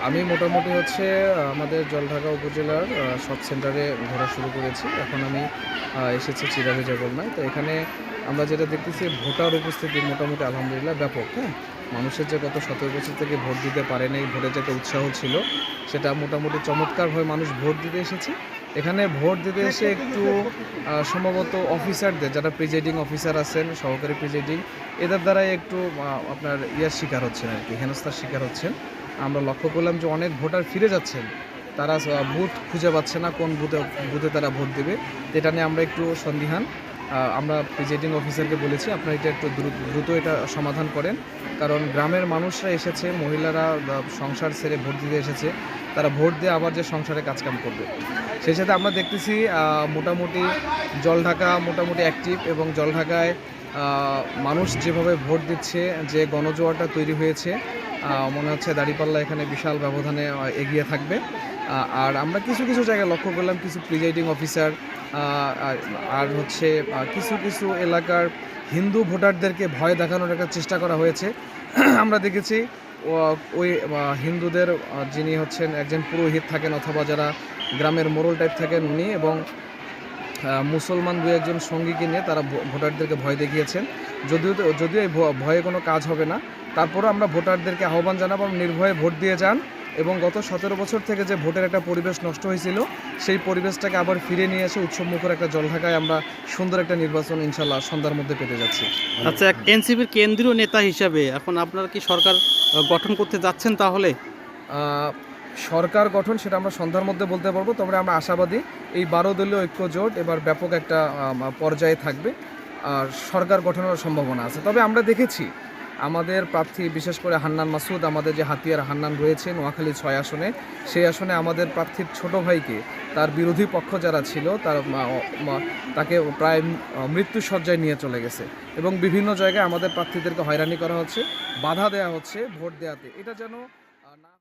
আমি মোটামুটি হচ্ছে আমাদের জলঢাকা উপজেলার সব সেন্টারে ঘোরা শুরু করেছি। এখন আমি এসেছি চিরাভেজা বলনায়। তো এখানে আমরা যেটা দেখতেছি ভোটার উপস্থিতি মোটামুটি আলহামদুলিল্লাহ ব্যাপক, হ্যাঁ? মানুষের যে গত ১৭ বছর থেকে ভোট দিতে পারেনি, ভোটের যে একটা উৎসাহ ছিল সেটা মোটামুটি চমৎকারভাবে মানুষ ভোট দিতে এসেছে। এখানে ভোট দিতে এসে একটু সম্ভবত অফিসারদের, যারা প্রিজাইডিং অফিসার আছেন, সহকারী প্রিজাইডিং, এদের দ্বারাই একটু আপনার শিকার হচ্ছেন আরকি, হেনস্থার শিকার হচ্ছেন। আমরা লক্ষ্য করলাম যে অনেক ভোটার ফিরে যাচ্ছেন। তারা বুথ খুঁজে পাচ্ছে না, কোন বুথে বুথে তারা ভোট দেবে। এটা নিয়ে আমরা একটু সন্দিহান। আমরা প্রিজাইডিং অফিসারকে বলেছি আপনারা এটা একটু দ্রুত এটা সমাধান করেন। কারণ গ্রামের মানুষরা এসেছে, মহিলারা সংসার ছেড়ে ভোট দিতে এসেছে। তারা ভোট দিয়ে আবার যে সংসারে কাজকাম করবে। সেই সাথে আমরা দেখতেছি মোটামুটি জলঢাকা মোটামুটি অ্যাক্টিভ, এবং জলঢাকায় মানুষ যেভাবে ভোট দিচ্ছে, যে গণজোয়ারটা তৈরি হয়েছে, মনে হচ্ছে দাঁড়িপাল্লা এখানে বিশাল ব্যবধানে এগিয়ে থাকবে। আর আমরা কিছু কিছু জায়গায় লক্ষ্য করলাম কিছু প্রিজাইডিং অফিসার আর হচ্ছে কিছু এলাকার হিন্দু ভোটারদেরকে ভয় দেখানোর একটা চেষ্টা করা হয়েছে। আমরা দেখেছি ওই হিন্দুদের যিনি হচ্ছেন একজন পুরোহিত থাকেন, অথবা যারা গ্রামের মোড়ল টাইপ থাকেন উনি, এবং মুসলমান দু একজন সঙ্গীকে নিয়ে তারা ভোটারদেরকে ভয় দেখিয়েছেন। যদিও এই ভয়ে কোনো কাজ হবে না, তারপরেও আমরা ভোটারদেরকে আহ্বান জানাবো নির্ভয়ে ভোট দিয়ে যান, এবং গত ১৭ বছর থেকে যে ভোটের একটা পরিবেশ নষ্ট হয়েছিল সেই পরিবেশটাকে আবার ফিরে নিয়ে এসে উৎসবমুখর একটা জলঢাকায় আমরা সুন্দর একটা নির্বাচন ইনশাল্লাহ সন্ধ্যার মধ্যে পেতে যাচ্ছি। আচ্ছা, এনসিপির কেন্দ্রীয় নেতা হিসাবে এখন আপনারা কি সরকার গঠন করতে যাচ্ছেন? তাহলে সরকার গঠন সেটা আমরা সন্ধ্যার মধ্যে বলতে পারবো, তবে আমরা আশাবাদী এই ১২ দলীয় ঐক্য জোট এবার ব্যাপক একটা পর্যায়ে থাকবে, আর সরকার গঠনের সম্ভাবনা আছে। তবে আমরা দেখেছি আমাদের প্রার্থী, বিশেষ করে হান্নান মাসুদ, আমাদের যে হাতিয়ার হান্নান রয়েছে নোয়াখালী ৬ আসনে, সেই আসনে আমাদের প্রার্থীর ছোট ভাইকে তার বিরোধী পক্ষ যারা ছিল তাকে প্রায় মৃত্যুসজ্জায় নিয়ে চলে গেছে, এবং বিভিন্ন জায়গায় আমাদের প্রার্থীদেরকে হয়রানি করা হচ্ছে, বাধা দেওয়া হচ্ছে ভোট দেওয়াতে। এটা যেন না